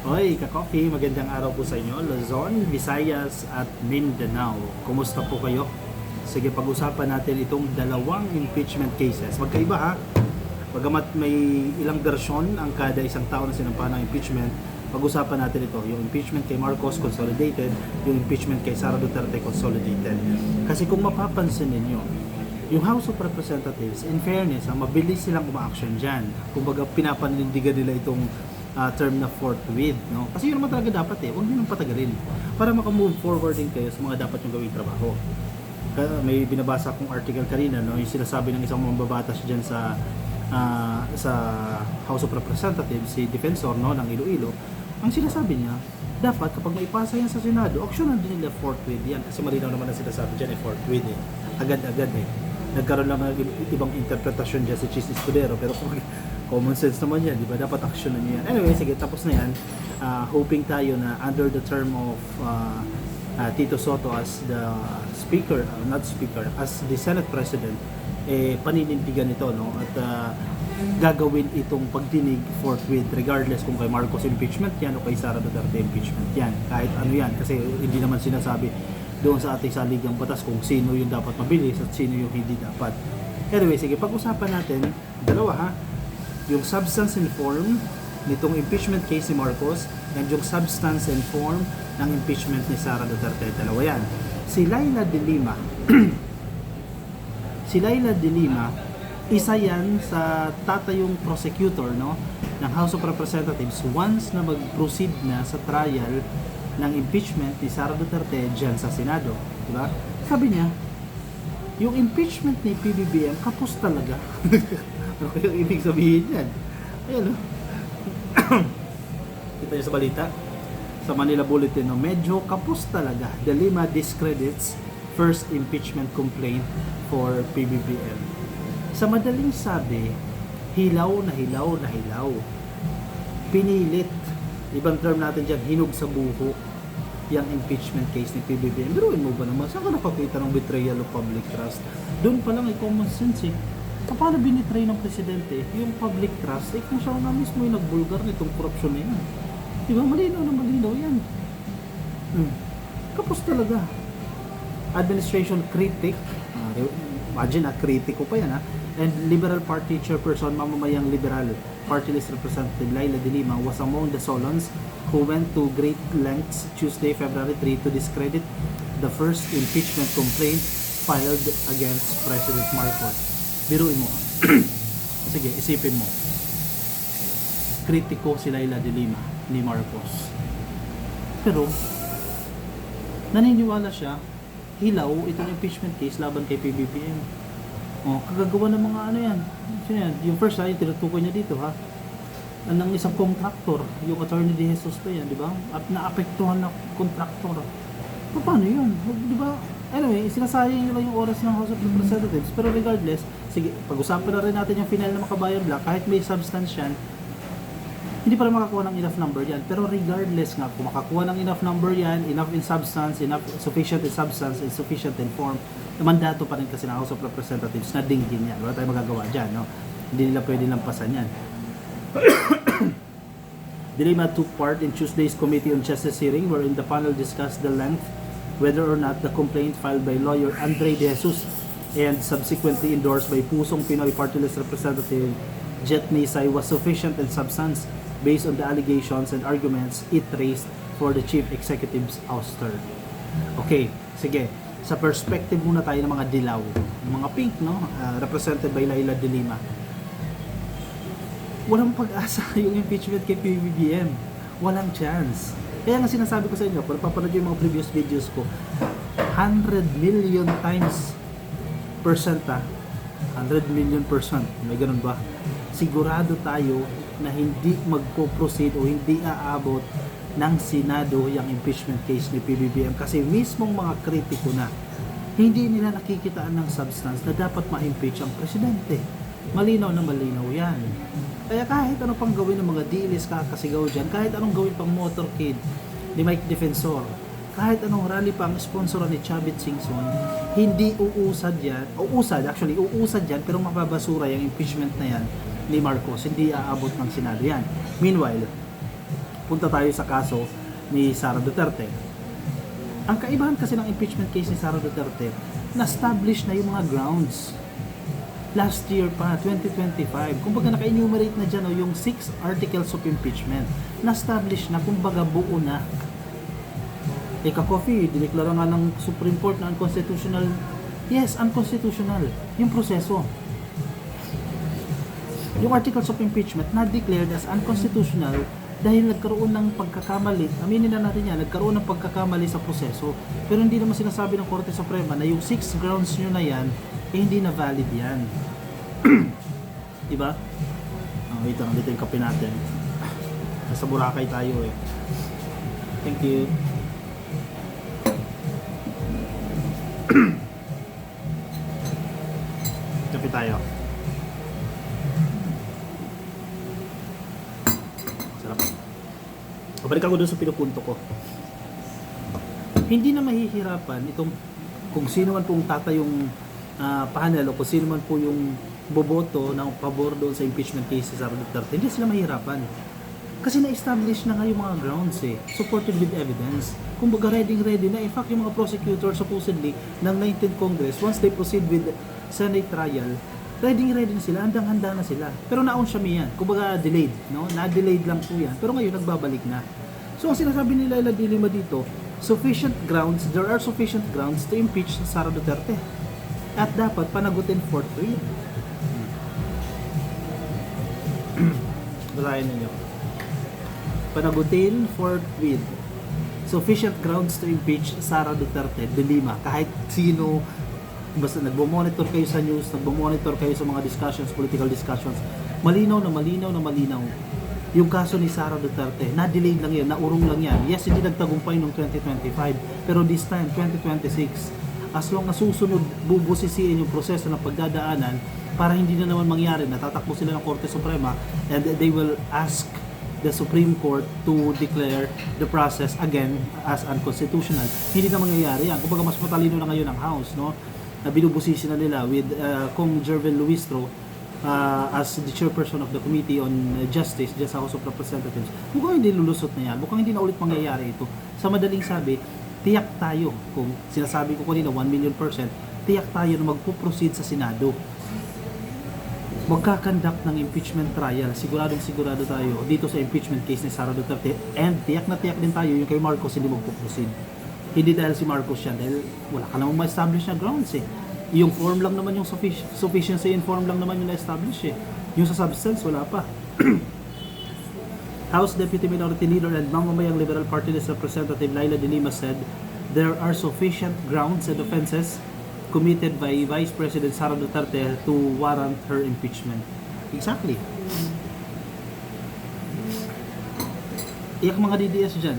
Hoy, ka-coffee, magandang araw po sa inyo, Luzon, Visayas at Mindanao. Kumusta po kayo? Sige, pag-usapan natin itong dalawang impeachment cases. Magkaiba ha, bagamat may ilang versyon ang kada isang tao na sinampahan ng impeachment, pag-usapan natin ito, yung impeachment kay Marcos consolidated, yung impeachment kay Sara Duterte consolidated. Kasi kung mapapansin ninyo, yung House of Representatives, in fairness, mabilis silang uma-action dyan. Kumbaga, pinapanindigan nila itong term na forthwith, no? Kasi yun naman talaga dapat huwag nyo nang patagalin para makamove forward din kayo sa mga dapat yung gawing trabaho. May binabasa akong article kanina, no? Yung sinasabi ng isang mambabatas dyan sa House of Representatives, si Defensor, no, ng Iloilo, ang sinasabi niya, dapat kapag maipasa yan sa Senado, aksyonan din nila forthwith yan, kasi malinaw naman ang sinasabi dyan forthwith agad-agad nagkaroon lang ng ibang interpretasyon dyan si Chis Escudero, pero common sense naman yan, di ba? Dapat aksyonan niya yan. Anyway, sige, tapos na yan. Hoping tayo na under the term of Tito Soto as the speaker, as the Senate President, paninindigan ito, no? At gagawin itong pagdinig forthwith, regardless kung kay Marcos impeachment yan o kay Sara Duterte impeachment yan. Kahit ano yan, kasi hindi naman sinasabi doon sa ating saligang batas kung sino yung dapat mabilis at sino yung hindi dapat. Anyway, sige, pag-usapan natin, dalawa ha, yung substance and form nitong impeachment case ni Marcos and yung substance and form ng impeachment ni Sara Duterte. Dalawa yan. Si Laila de Lima si Laila de Lima, isa yan sa tatayong prosecutor, no, ng House of Representatives once na mag-proceed na sa trial ng impeachment ni Sara Duterte dyan sa Senado, di ba? Sabi niya, yung impeachment ni PBBM kapos talaga. Ano kayong ibig sabihin yan? Ayan, no? Kita niyo sa balita? Sa Manila Bulletin, no? Medyo kapos talaga. De Lima discredits first impeachment complaint for PBBM. Sa madaling sabi, hilaw na hilaw na hilaw. Pinilit. Ibang term natin dyan, hinog sa buho yung impeachment case ni PBBM. Pero mo ba naman? Saan ka nakakita ng betrayal of public trust? Doon pa lang common sense paano binitray ng presidente yung public trust kung siya nga mismo yung nagbulgar nitong korupsyon na yan, diba? Malinaw na malinaw yan. Kapos talaga. Administration critic, imagine kritiko pa yan and Liberal Party Chairperson, mamamayang Liberal Party List Representative Laila de Lima was among the Solons who went to great lengths Tuesday, February 3 to discredit the first impeachment complaint filed against President Marcos. Biruin mo. Sige, isipin mo. Kritiko si Laila de Lima ni Marcos. Pero, naniniwala siya, hilaw itong impeachment case laban kay PBBM. Kagagawa ng mga ano yan. Yung first yung tinutukoy niya dito ng isang contractor, yung Attorney De Jesus pa yan, di ba? At naapektuhan na contractor. Paano yun? Di ba? Anyway, sinasayang nila yung oras ng House of Representatives, pero regardless, sige, pag-usapan na rin natin yung final na Makabayan Black, kahit may substance yan, hindi pa rin makakuha ng enough number yan. Pero regardless nga, kung makakuha ng enough number yan, enough in substance, sufficient in substance, and sufficient in form, mandato pa rin kasi ng House of Representatives na dinggin yan. Wala tayong magagawa dyan, no? Hindi nila pwede lampasan yan. De Lima took part in Tuesday's Committee on Justice hearing wherein the panel discussed the length whether or not the complaint filed by lawyer Andre De Jesus and subsequently endorsed by Pusong Pinoy Party List Representative Jet Nisay was sufficient in substance based on the allegations and arguments it raised for the Chief Executive's ouster. Okay, sige. Sa perspective muna tayo ng mga dilaw, mga pink, no? Represented by Laila de Lima. Walang pag-asa yung impeachment kay PBBM. Walang chance. Kaya nga sinasabi ko sa inyo, kung napapanood yung mga previous videos ko, 100 million times percent 100 million percent, may ganun ba? Sigurado tayo na hindi magpo-proceed o hindi aabot ng Senado yung impeachment case ni PBBM kasi mismong mga kritiko na hindi nila nakikitaan ng substance na dapat ma-impeach ang presidente. Malinaw na malinaw yan. Kaya kahit ano pang gawin ng mga dilis kakasigaw dyan, kahit anong gawin pang motorcade ni Mike Defensor, kahit anong rally pang sponsoran ni Chavit Singson, hindi uusad yan, uusad yan, pero mapabasura yung impeachment na yan ni Marcos, hindi aabot ng Senado yan. Meanwhile, punta tayo sa kaso ni Sara Duterte. Ang kaibahan kasi ng impeachment case ni Sara Duterte, na-establish na yung mga grounds. Last year pa, 2025. Kumbaga naka-enumerate na dyan yung 6 articles of impeachment. Na-establish na, kumbaga buo na. Coffee, dineklara nga ng Supreme Court na unconstitutional. Yes, unconstitutional. Yung proseso. Yung articles of impeachment na declared as unconstitutional dahil nagkaroon ng pagkakamali, aminin na natin yan, nagkaroon ng pagkakamali sa proseso. Pero hindi naman sinasabi ng Korte Suprema na yung 6 grounds nyo na yan, eh hindi na valid yan. Diba? Wait lang, dito yung kape natin. Nasa Boracay tayo eh. Thank you. Kape tayo. Balik ako doon sa pinupunto ko. Hindi na mahihirapan itong kung sino man pong yung panel o kung sino man po yung boboto ng pabor doon sa impeachment case sa Sara Duterte. Hindi sila mahirapan. Kasi na-establish na nga yung mga grounds supported with evidence. Kumbaga ready na. In fact, yung mga prosecutor supposedly ng 19th Congress, once they proceed with Senate trial, ready na sila, handang-handa na sila. Pero naon siya yan. Kumbaga delayed, no? Na-delayed lang po yan. Pero ngayon nagbabalik na. So ang sinasabi ni Leila de Lima dito, there are sufficient grounds to impeach Sara Duterte. At dapat panagutin forthwith. Basahin ninyo. Panagutin forthwith. Sufficient grounds to impeach Sara Duterte de Lima. Kahit sino, basta nagbo-monitor kayo sa news, nagbo-monitor kayo sa mga discussions, political discussions, malinaw na yung kaso ni Sara Duterte, na-delayed lang yan, naurong lang yan. Yes, hindi nagtagumpay noong 2025, pero this time, 2026, as long na susunod, bubusisiin yung proseso ng pagdadaanan para hindi na naman mangyari, natatakbo sila ng Korte Suprema and they will ask the Supreme Court to declare the process again as unconstitutional. Hindi na mangyayari yan. Kumbaga mas matalino na ngayon ang House, no? Binubusisi na nila with Kong Jervin Luistro as the chairperson of the Committee on Justice dyan sa House of Representatives. Mukhang hindi lulusot na yan. Mukhang hindi na ulit mangyayari ito. Sa madaling sabi, tiyak tayo, kung sinasabi ko kanina 1,000,000%, tiyak tayo na magpo-proceed sa Senado. Magkakandak ng impeachment trial. Sigurado tayo dito sa impeachment case ni Sara Duterte. And tiyak na tiyak din tayo yung kay Marcos hindi magpo-proceed. Hindi dahil si Marcos yan, dahil wala ka namang ma-establish na grounds Yung form lang naman yung sufficiency in form lang naman yung na-establish Yung sa substance, wala pa. House Deputy Minority Leader and mamamayang Liberal Party List Representative Leila de Lima said there are sufficient grounds and offenses committed by Vice President Sara Duterte to warrant her impeachment. Exactly. Iyak mga DDS dyan.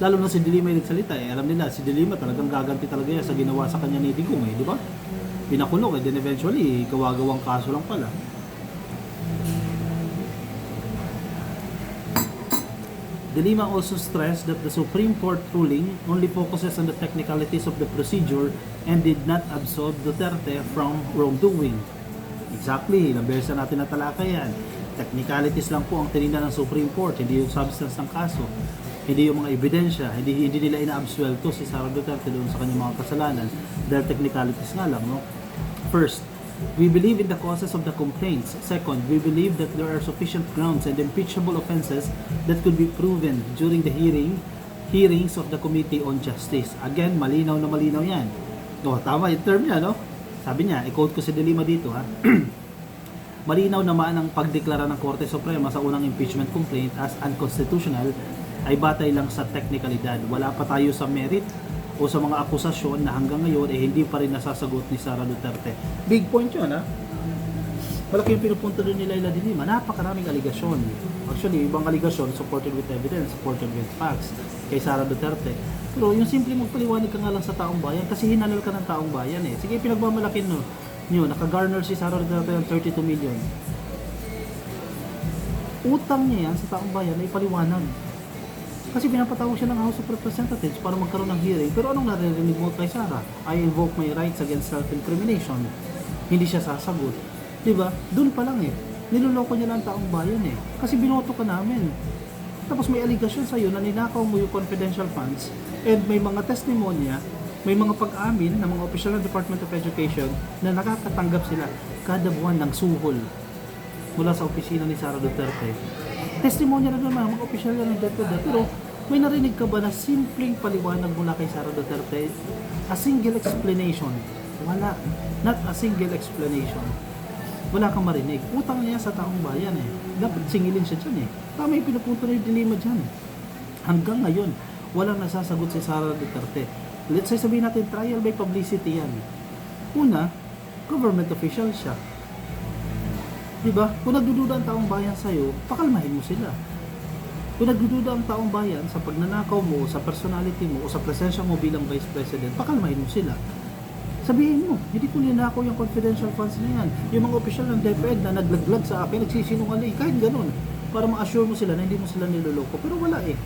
Lalo na si De Lima yung nagsalita Alam nila, si De Lima talagang gaganti talaga yan sa ginawa sa kanya ni Digong di ba? Pinakulong then eventually, gawa-gawang kaso lang pala. De Lima also stressed that the Supreme Court ruling only focuses on the technicalities of the procedure and did not absolve Duterte from wrongdoing. Exactly, ilang beses na natin natalakay yan. Technicalities lang po ang tinignan ng Supreme Court, hindi yung substance ng kaso. Hindi yung mga ebidensya, hindi nila ina-absuelto si Sara Duterte doon sa kanyang mga kasalanan dahil technicalities nga lang, no? First, we believe in the causes of the complaints. Second, we believe that there are sufficient grounds and impeachable offenses that could be proven during the hearings of the Committee on Justice. Again, malinaw na malinaw yan. Tama yung term niya, no? Sabi niya, i-quote ko si De Lima dito, ha? Malinaw naman ang pagdeklara ng Korte Suprema sa unang impeachment complaint as unconstitutional ay batay lang sa teknikalidad. Wala pa tayo sa merit o sa mga akusasyon na hanggang ngayon hindi pa rin nasasagot ni Sara Duterte. Big point yun, ha? Malaki yung pinupunta doon ni Leila de Lima. Napakaraming aligasyon. Actually, ibang aligasyon supported with evidence, supported with facts kay Sara Duterte. Pero yung simple magpaliwanag ka nga lang sa taong bayan kasi hinanal ka ng taong bayan Sige, pinagmamalakin nyo, naka-garner si Sara Duterte ng 32 million. Utang niya yan sa taong bayan na ipaliwanag. Kasi pinapatawag siya ng House of Representatives para magkaroon ng hearing. Pero anong naririnig mo kay Sara? I invoke my rights against self-incrimination. Hindi siya sasagot. Diba? Doon pa lang Niloloko niya lang taong bayan Kasi binoto ka namin. tapos may allegation sa iyo na ninakaw mo yung confidential funds, and may mga testimonya, may mga pag-amin ng mga opisyal ng Department of Education na nakakatanggap sila kada buwan ng suhol mula sa opisina ni Sara Duterte. Testimonya na naman mga opisyal ng DepEd, pero may narinig ka ba na simpleng paliwanag mula kay Sara Duterte? A single explanation? Wala. Not a single explanation. Wala kang marinig. Utang niya sa taong bayan eh. Dapat singilin siya dyan eh. Tama yung pinupunto na yung dilema dyan. Hanggang ngayon, walang nasasagot si Sara Duterte. Let's say sabihin natin, trial by publicity yan. Una, government official siya. Diba? Kung nagdududa ang taong bayan sa'yo, pakalmahin mo sila. Kung nagdududa ang taong bayan sa pagnanakaw mo, sa personality mo, o sa presensya mo bilang Vice President, pakalmahin mo sila. Sabihin mo, hindi ko ninakaw yung confidential funds na yan. Yung mga opisyal ng DepEd na naglaglag sa akin, nagsisinungaling, kahit ganun, para ma-assure mo sila na hindi mo sila niloloko. Pero wala eh.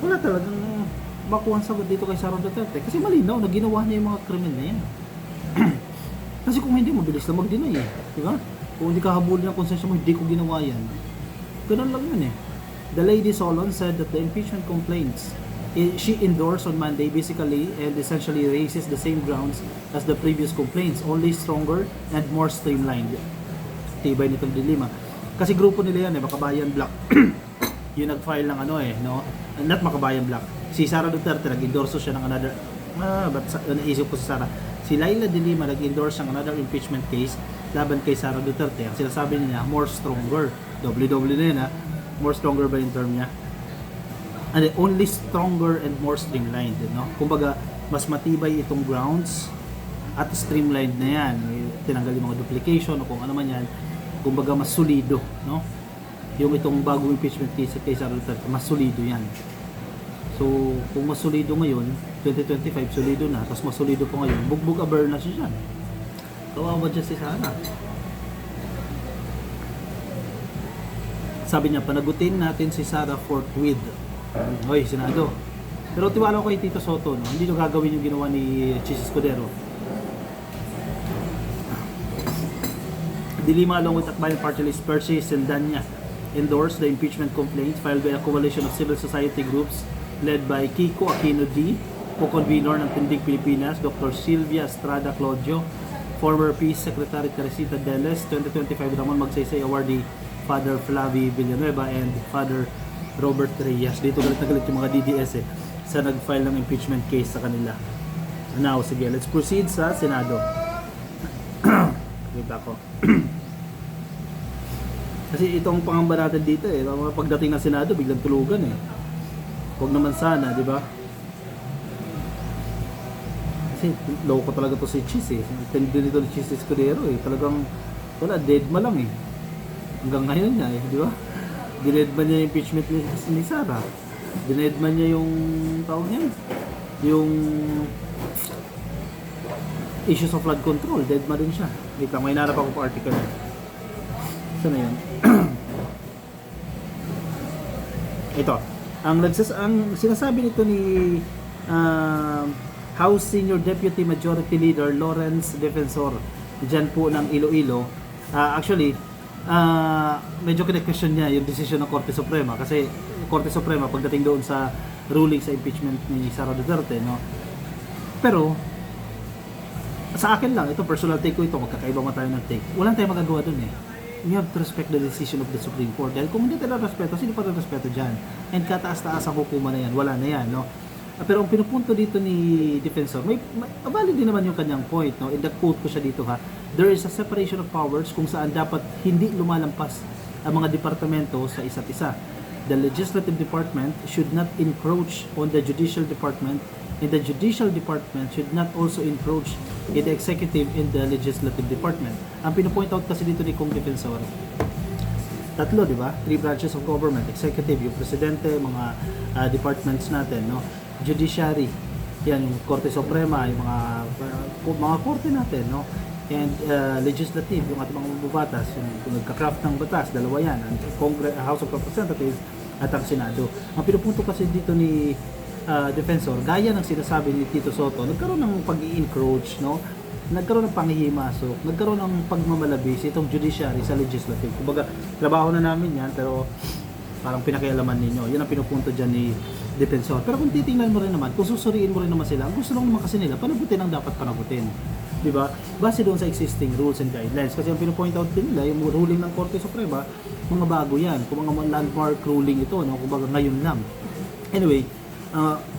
Wala talagang makuha ang sagot dito kay Sara Duterte. Kasi malinaw na ginawa niya yung mga krimen na yan. Kasi kung hindi, mabilis lang mag-deny eh. Diba? Kung hindi ka habulin ng konsensya mo, hindi ko ginawa yan. Ganun lang yun eh. The Lady Solon said that the impeachment complaints she endorsed on Monday basically and essentially raises the same grounds as the previous complaints, only stronger and more streamlined. Tibay nitong dilema. Kasi grupo nila yan eh, Makabayan Black. Yung nag-file ng ano eh, no? Not Makabayan Black. Si Sara Duterte, nag-endorso siya ng another, naisip ko si Sara. Si Laila de Lima nag-endorse ng another impeachment case laban kay Sara Duterte. Ang sinasabi niya, more stronger. Doble-doble na yun ha. More stronger ba yung term niya? And only stronger and more streamlined. No? Kumbaga, mas matibay itong grounds at streamlined na yan. Tinanggal yung mga duplication o kung ano man yan. Kumbaga, mas solido. No? Yung itong bagong impeachment case kay Sara Duterte, mas solido yan. So, kung mas solido ngayon, 2025 solido na, tapos mas solido pa ngayon, bugbog aber na siya dyan. Kawawa dyan si Sara. Sabi niya, panagutin natin si Sara forthwith. Hoy, Senado. Pero tiwala ko kay Tito Soto, no? Hindi nyo gagawin yung ginawa ni Chis Escudero. Dilima along with Akbayan Party List Percy Sendanya endorsed the impeachment complaints filed by a coalition of civil society groups led by Kiko Aquino D, co-convenor ng Tindig Pilipinas, Dr. Sylvia Estrada Claudio, former Peace Secretary Teresita Deles, 2025 Ramon Magsaysay Awardee Father Flavi Villanueva, and Father Robert Reyes. Dito galit na galit yung mga DDS eh, sa nag-file ng impeachment case sa kanila. Now, sige, let's proceed sa Senado. Wait ako. Kasi itong pangamba natin dito eh, pagdating ng Senado, biglang tulugan eh. Huwag naman sana, di ba? Kasi loko talaga to si Chis eh. Tindi nito ni Chis Escudero eh. Talagang, wala, dead ma lang eh. Hanggang ngayon niya eh, di ba? Dinedman niya yung impeachment ni Sara. Dinedman niya yung tawag niya. Yung issues of flood control. Deadman din siya. Wait lang, may narap ako pa article. Saan na yun? Ito. Ang sinasabi nito ni House Senior Deputy Majority Leader Lawrence Defensor dyan po ng Iloilo. Actually, medyo kine-question niya yung decision ng Korte Suprema kasi Korte Suprema pagdating doon sa ruling sa impeachment ni Sara Duterte, no? Pero sa akin lang, ito personal take ko ito, magkakaiba man tayo ng take. Walang tayong magagawa doon eh. We have to respect the decision of the Supreme Court. Dahil kung hindi tayo respeto, sino pa rin respeto dyan? And kataas-taas ang hukuman na yan, wala na yan, no? Pero ang pinupunto dito ni Defensor, may valid din naman yung kanyang point, no? In the quote ko siya dito ha, there is a separation of powers kung saan dapat hindi lumalampas ang mga departamento sa isa't isa. The legislative department should not encroach on the judicial department, and the judicial department should not also encroach in the executive and the legislative department. Ang pinupoint out kasi dito ni Kong Defensor, tatlo, di ba? 3 branches of government, executive, yung presidente, mga departments natin, no? Judiciary, yan yung Korte Suprema, yung mga korte natin, no? And legislative, yung ating mga mabubatas, yung nagka-craft ng batas, dalawa yan, ang House of Representatives at ang Senado. Ang pinupunto kasi dito ni Defensor, gaya ng sinasabi ni Tito Soto, nagkaroon ng pag-i-encroach, no? Nagkaroon ng panghihimasok, nagkaroon ng pagmamalabis itong judiciary sa legislative. Kumbaga, trabaho na namin yan, pero parang pinakialaman ninyo. Yan ang pinupunto dyan ni Defensor. Pero kung titingnan mo rin naman, kung susuriin mo rin naman sila, ang gusto lang naman kasi nila, panagutin ang dapat panagutin. Di ba? Base doon sa existing rules and guidelines. Kasi ang pinupoint out din nila, yung ruling ng Korte Suprema, mga bago yan. Kung mga landmark ruling ito, no? Kung baga ngayon lang. Anyway,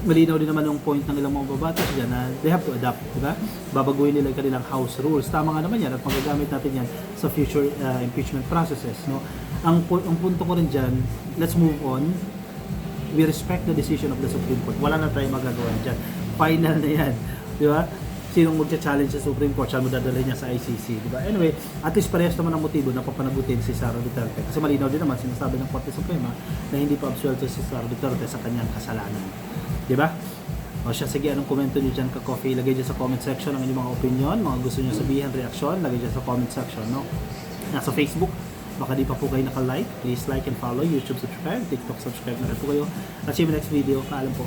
malinaw din naman yung point ng ilang mga babatas dyan na they have to adapt, di ba? Babaguhin nila yung kanilang house rules. Tama nga naman yan at magagamit natin yan sa future impeachment processes, no? Ang punto ko rin dyan, let's move on. We respect the decision of the Supreme Court. Wala na tayong magagawa dyan. Final na yan, di ba? Sinong magcha-challenge sa Supreme Court, siya mo dadalhin niya sa ICC, di ba? Anyway, at least parehas naman ang motibo na papanagutin si Sara Duterte. Kasi malinaw din naman, sinasabi ng Korte Suprema na hindi pa absuelto si Sara Duterte sa kanyang kasalanan. Di ba? O siya, sige, anong komento niyo dyan ka-coffee? Lagay dyan sa comment section ang inyong mga opinion, mga gusto niyo sabihin, reaksyon, lagay dyan sa comment section, no? Nasa Facebook, baka di pa po kayo naka-like, please like and follow, YouTube subscribe, TikTok subscribe na rin po kayo. At see you in the next video. Paalam po.